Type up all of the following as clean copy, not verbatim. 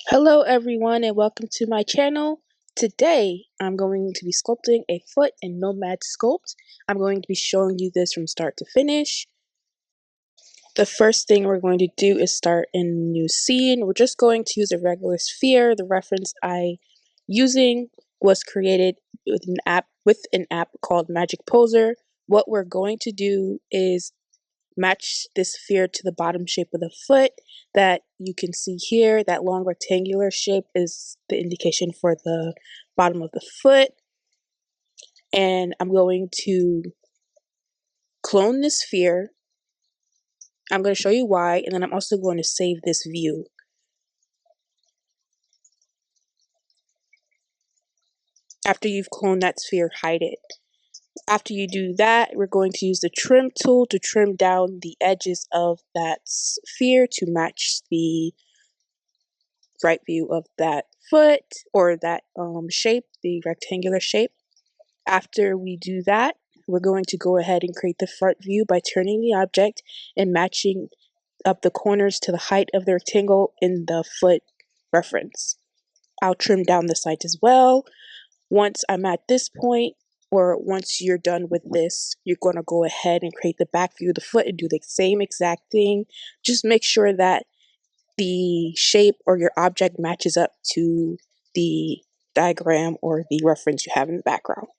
Hello everyone and welcome to my channel. Today I'm going to be sculpting a foot in Nomad Sculpt. I'm going to be showing you this from start to finish. The first thing we're going to do is start in a new scene. We're just going to use a regular sphere. The reference I using was created with an app called Magic Poser. What we're going to do is match this sphere to the bottom shape of the foot that you can see here. That long rectangular shape is the indication for the bottom of the foot. And I'm going to clone this sphere. I'm going to show you why, and then I'm also going to save this view. After you've cloned that sphere, hide it. After you do that, we're going to use the trim tool to trim down the edges of that sphere to match the right view of that foot or that shape, the rectangular shape. After we do that, we're going to go ahead and create the front view by turning the object and matching up the corners to the height of the rectangle in the foot reference. I'll trim down the sides as well. Once I'm at this point, or once you're done with this, you're going to go ahead and create the back view of the foot and do the same exact thing. Just make sure that the shape or your object matches up to the diagram or the reference you have in the background.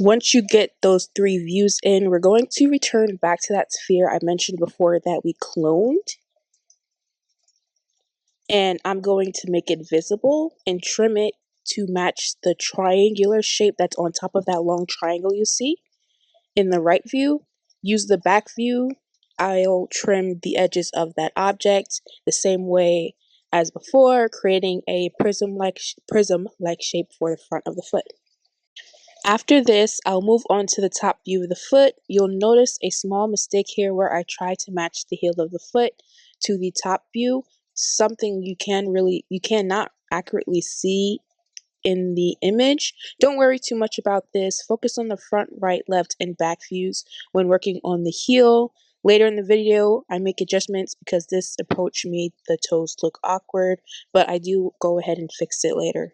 Once you get those three views in, we're going to return back to that sphere I mentioned before that we cloned. And I'm going to make it visible and trim it to match the triangular shape that's on top of that long triangle you see in the right view. Use the back view. I'll trim the edges of that object the same way as before, creating a prism-like shape for the front of the foot. After this, I'll move on to the top view of the foot. You'll notice a small mistake here where I try to match the heel of the foot to the top view, something you cannot accurately see in the image. Don't worry too much about this. Focus on the front, right, left, and back views when working on the heel. Later in the video, I make adjustments because this approach made the toes look awkward, but I do go ahead and fix it later.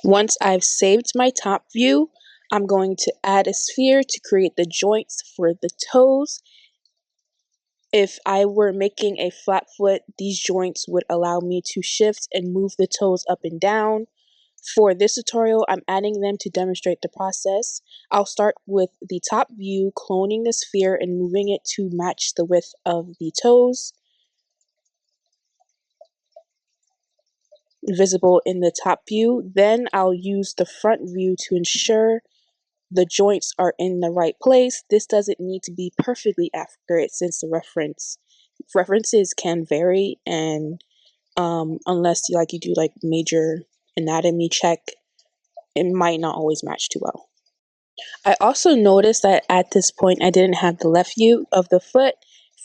Once I've saved my top view, I'm going to add a sphere to create the joints for the toes. If I were making a flat foot, these joints would allow me to shift and move the toes up and down. For this tutorial, I'm adding them to demonstrate the process. I'll start with the top view, cloning the sphere and moving it to match the width of the toes, visible in the top view. Then I'll use the front view to ensure the joints are in the right place. This doesn't need to be perfectly accurate since the references can vary, and unless you do like major anatomy check, it might not always match too well. I also noticed that at this point I didn't have the left view of the foot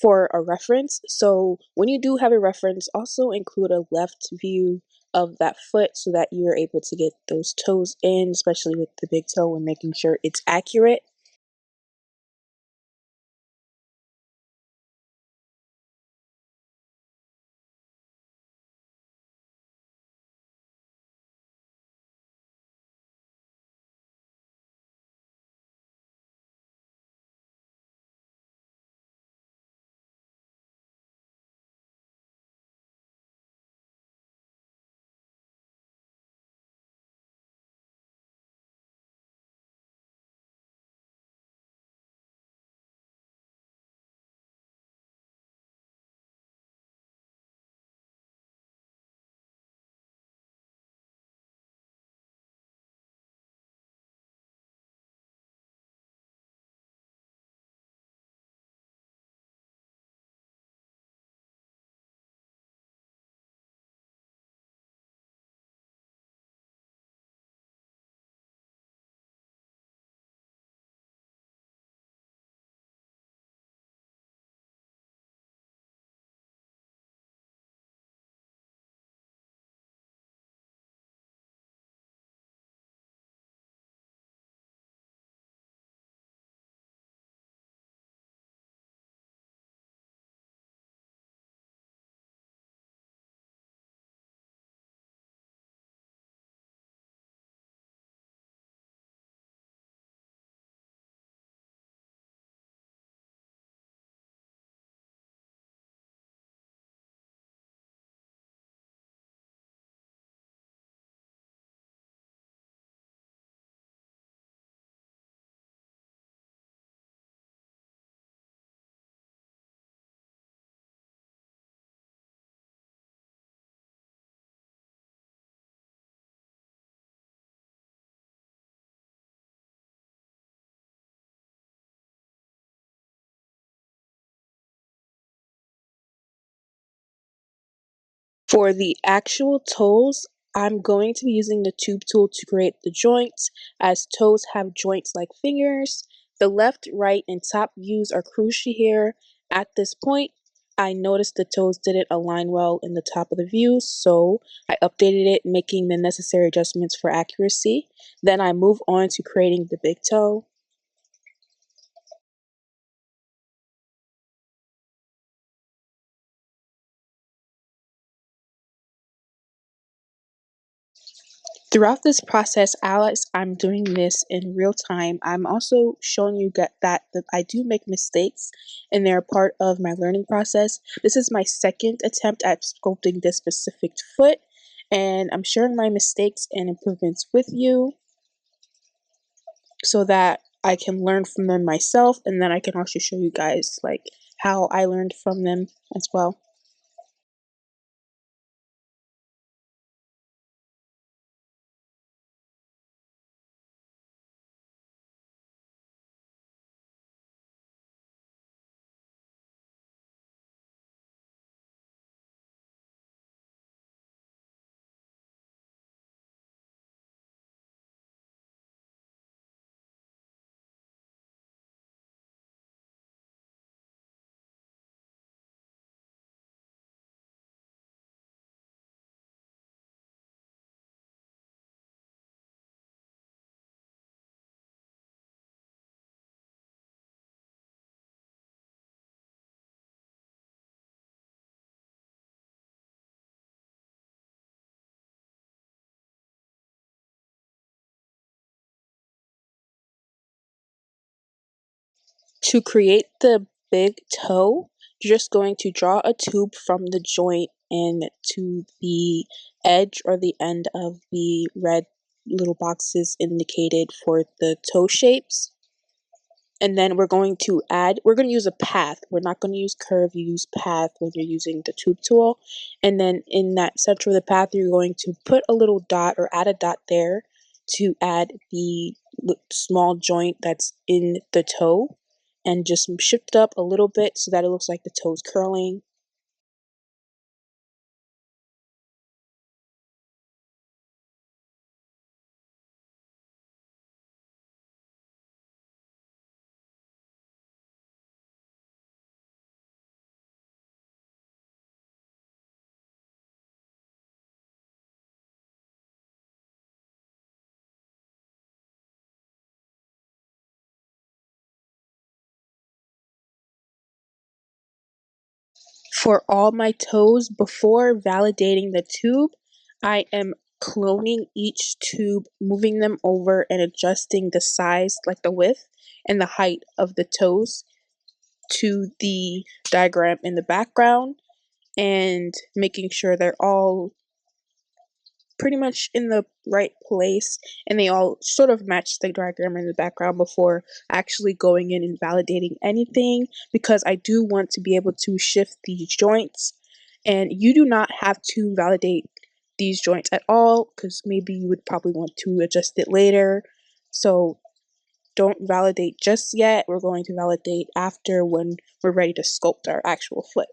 for a reference. So when you do have a reference, also include a left view of that foot so that you're able to get those toes in, especially with the big toe, and making sure it's accurate. For the actual toes, I'm going to be using the tube tool to create the joints, as toes have joints like fingers. The left, right, and top views are crucial here. At this point, I noticed the toes didn't align well in the top of the view, so I updated it, making the necessary adjustments for accuracy. Then I move on to creating the big toe. Throughout this process, as I'm doing this in real time, I'm also showing you that I do make mistakes, and they're part of my learning process. This is my second attempt at sculpting this specific foot, and I'm sharing my mistakes and improvements with you so that I can learn from them myself, and then I can also show you guys like how I learned from them as well. To create the big toe, you're just going to draw a tube from the joint and to the edge or the end of the red little boxes indicated for the toe shapes. And then we're going to use a path. We're not going to use curve, you use path when you're using the tube tool. And then in that center of the path, you're going to put a little dot or add a dot there to add the small joint that's in the toe, and just shift it up a little bit so that it looks like the toe's curling. For all my toes, before validating the tube, I am cloning each tube, moving them over and adjusting the size, like the width and the height of the toes to the diagram in the background, and making sure they're all pretty much in the right place and they all sort of match the diagram in the background before actually going in and validating anything, because I do want to be able to shift these joints. And you do not have to validate these joints at all, because maybe you would probably want to adjust it later. So don't validate just yet. We're going to validate after, when we're ready to sculpt our actual foot.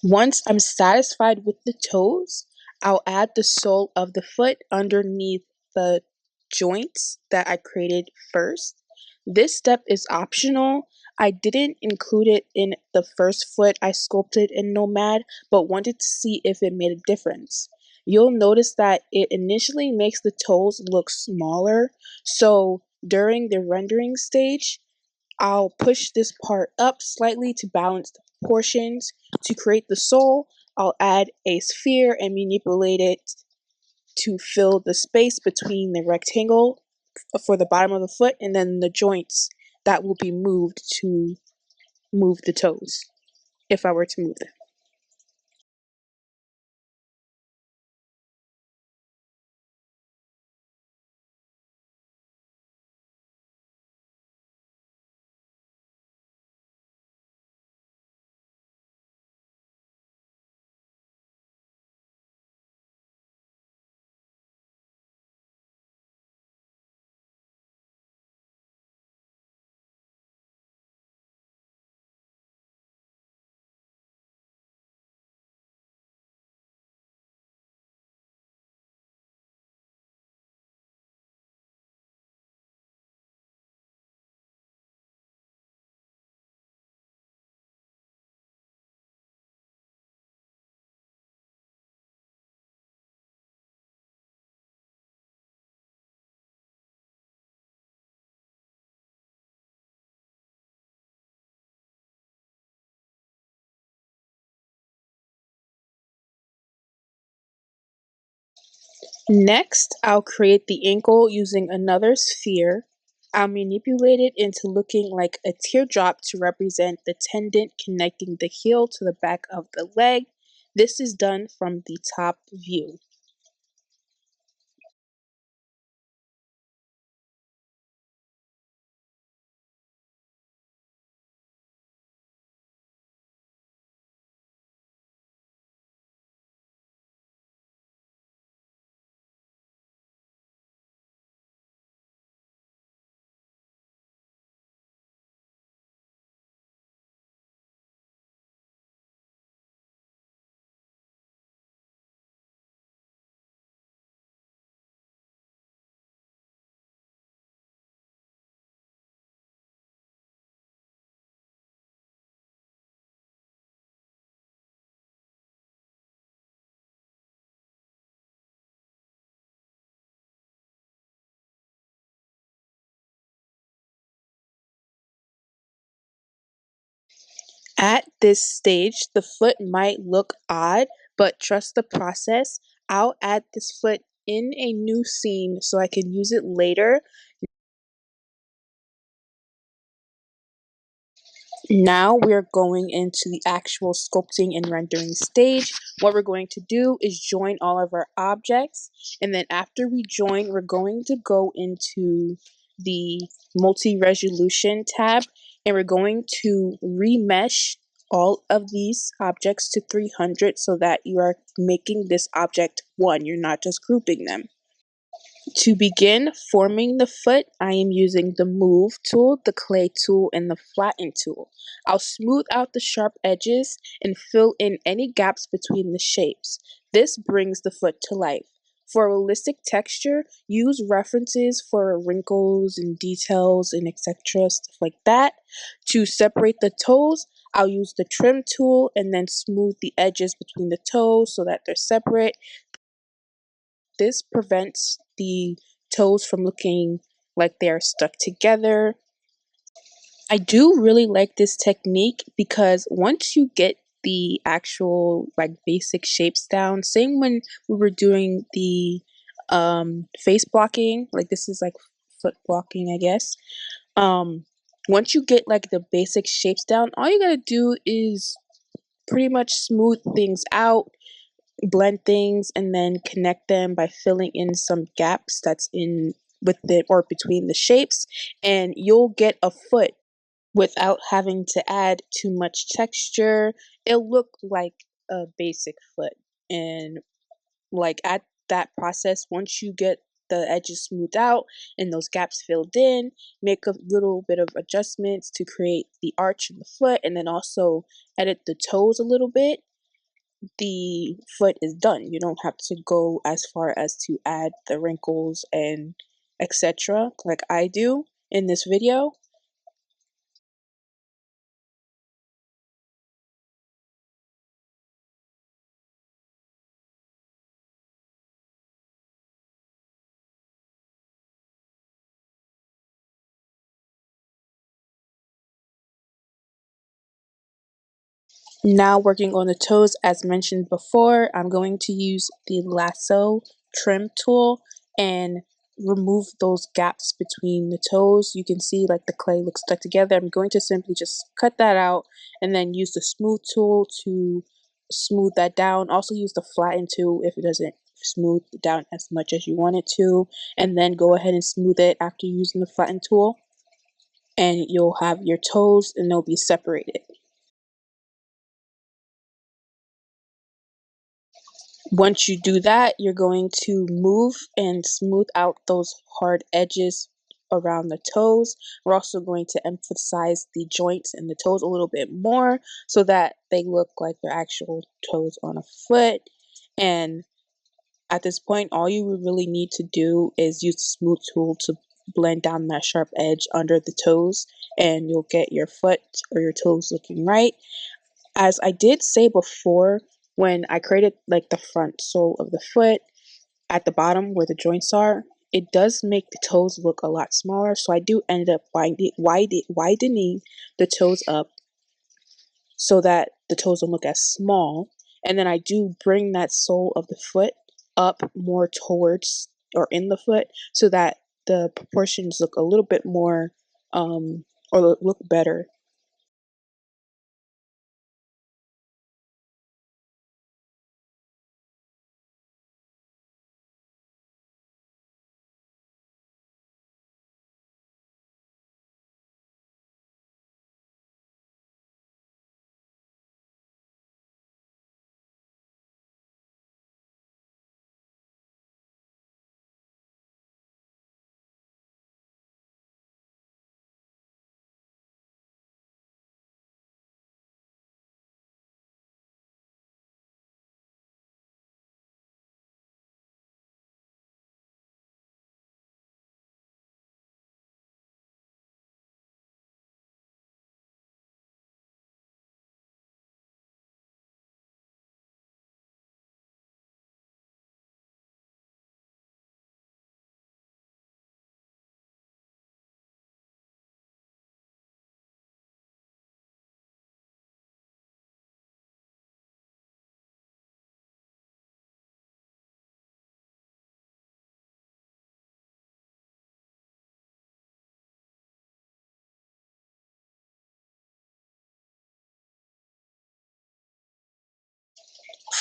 Once I'm satisfied with the toes, I'll add the sole of the foot underneath the joints that I created first. This step is optional. I didn't include it in the first foot I sculpted in Nomad, but wanted to see if it made a difference. You'll notice that it initially makes the toes look smaller, so during the rendering stage, I'll push this part up slightly to balance the proportions. To create the sole, I'll add a sphere and manipulate it to fill the space between the rectangle for the bottom of the foot and then the joints that will be moved to move the toes if I were to move them. Next, I'll create the ankle using another sphere. I'll manipulate it into looking like a teardrop to represent the tendon connecting the heel to the back of the leg. This is done from the top view. At this stage, the foot might look odd, but trust the process. I'll add this foot in a new scene so I can use it later. Now we're going into the actual sculpting and rendering stage. What we're going to do is join all of our objects, and then after we join, we're going to go into the multi-resolution tab, and we're going to remesh all of these objects to 300 so that you are making this object one. You're not just grouping them. To begin forming the foot, I am using the Move tool, the Clay tool, and the Flatten tool. I'll smooth out the sharp edges and fill in any gaps between the shapes. This brings the foot to life. For realistic texture, use references for wrinkles and details and etc. Stuff like that. To separate the toes, I'll use the Trim tool and then smooth the edges between the toes so that they're separate. This prevents the toes from looking like they are stuck together. I do really like this technique because once you get the actual like basic shapes down, same when we were doing the face blocking, like this is like foot blocking, I guess. Um Once you get like the basic shapes down, all you gotta do is pretty much smooth things out, blend things, and then connect them by filling in some gaps that's in with the or between the shapes, and you'll get a foot without having to add too much texture. It'll look like a basic foot. And like at that process, once you get the edges smoothed out and those gaps filled in, make a little bit of adjustments to create the arch of the foot, and then also edit the toes a little bit. the foot is done. You don't have to go as far as to add the wrinkles and etc. like I do in this video. Now working on the toes, as mentioned before, I'm going to use the lasso trim tool and remove those gaps between the toes. You can see like the clay looks stuck together. I'm going to simply just cut that out and then use the smooth tool to smooth that down. Also use the flatten tool if it doesn't smooth down as much as you want it to, and then go ahead and smooth it after using the flatten tool, and you'll have your toes and they'll be separated. Once you do that, you're going to move and smooth out those hard edges around the toes. We're also going to emphasize the joints and the toes a little bit more so that they look like the actual toes on a foot. And at this point, all you would really need to do is use the smooth tool to blend down that sharp edge under the toes, and you'll get your foot or your toes looking right. As I did say before, when I created like the front sole of the foot at the bottom where the joints are, it does make the toes look a lot smaller. So I do end up widening the toes up so that the toes don't look as small. And then I do bring that sole of the foot up more towards or in the foot so that the proportions look a little bit more or look better.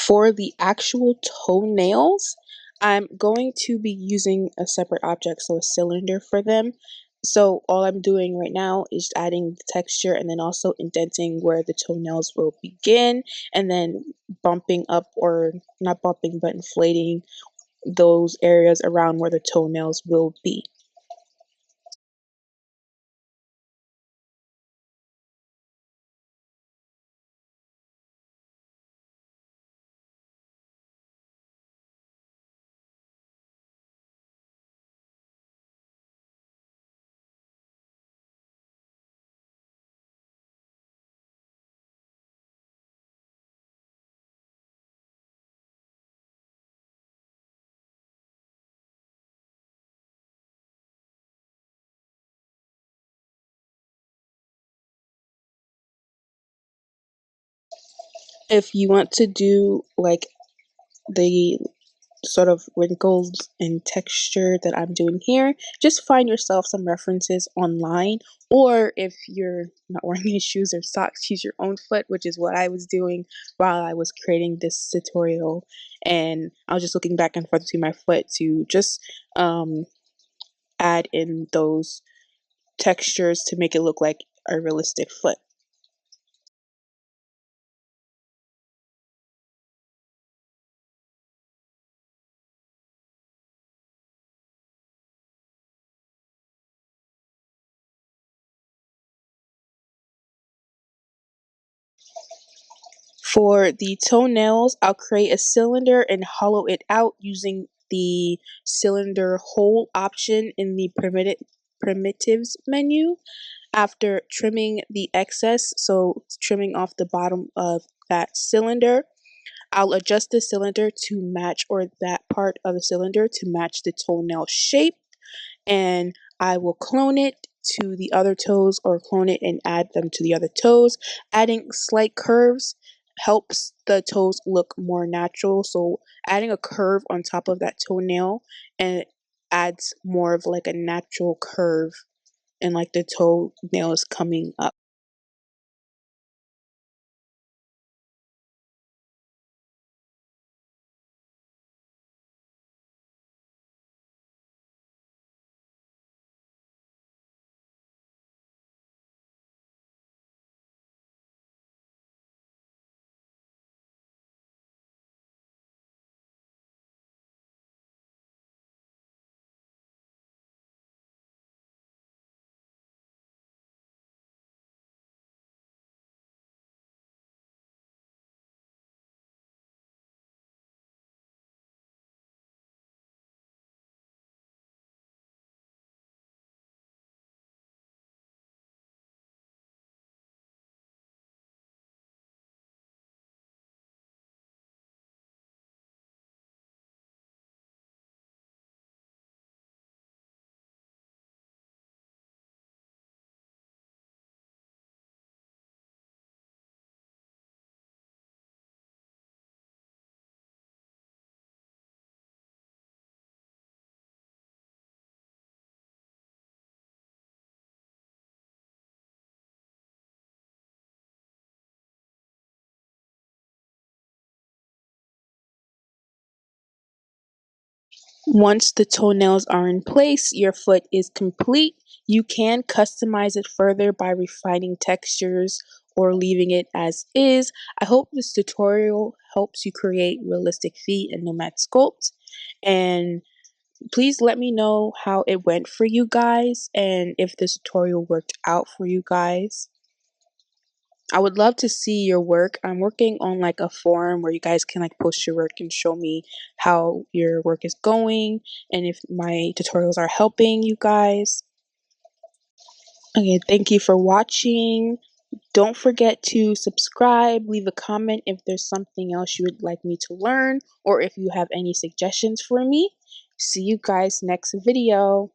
For the actual toenails, I'm going to be using a separate object, so a cylinder for them. So all I'm doing right now is adding the texture and then also indenting where the toenails will begin, and then bumping up, or not bumping, but inflating those areas around where the toenails will be. If you want to do like the sort of wrinkles and texture that I'm doing here, just find yourself some references online, or if you're not wearing any shoes or socks, use your own foot, which is what I was doing while I was creating this tutorial. And I was just looking back and forth between my foot to just add in those textures to make it look like a realistic foot. For the toenails, I'll create a cylinder and hollow it out using the cylinder hole option in the primitives menu. After trimming the excess, so trimming off the bottom of that cylinder, I'll adjust the cylinder to match, or that part of the cylinder to match the toenail shape, and I will clone it to the other toes, or clone it and add them to the other toes. Adding slight curves helps the toes look more natural, so adding a curve on top of that toenail and it adds more of like a natural curve and like the toenails coming up. Once the toenails are in place, your foot is complete. You can customize it further by refining textures or leaving it as is. I hope this tutorial helps you create realistic feet in Nomad Sculpt. And please let me know how it went for you guys and if this tutorial worked out for you guys. I would love to see your work. I'm working on like a forum where you guys can like post your work and show me how your work is going and if my tutorials are helping you guys. Okay, thank you for watching. Don't forget to subscribe, leave a comment if there's something else you would like me to learn or if you have any suggestions for me. See you guys next video.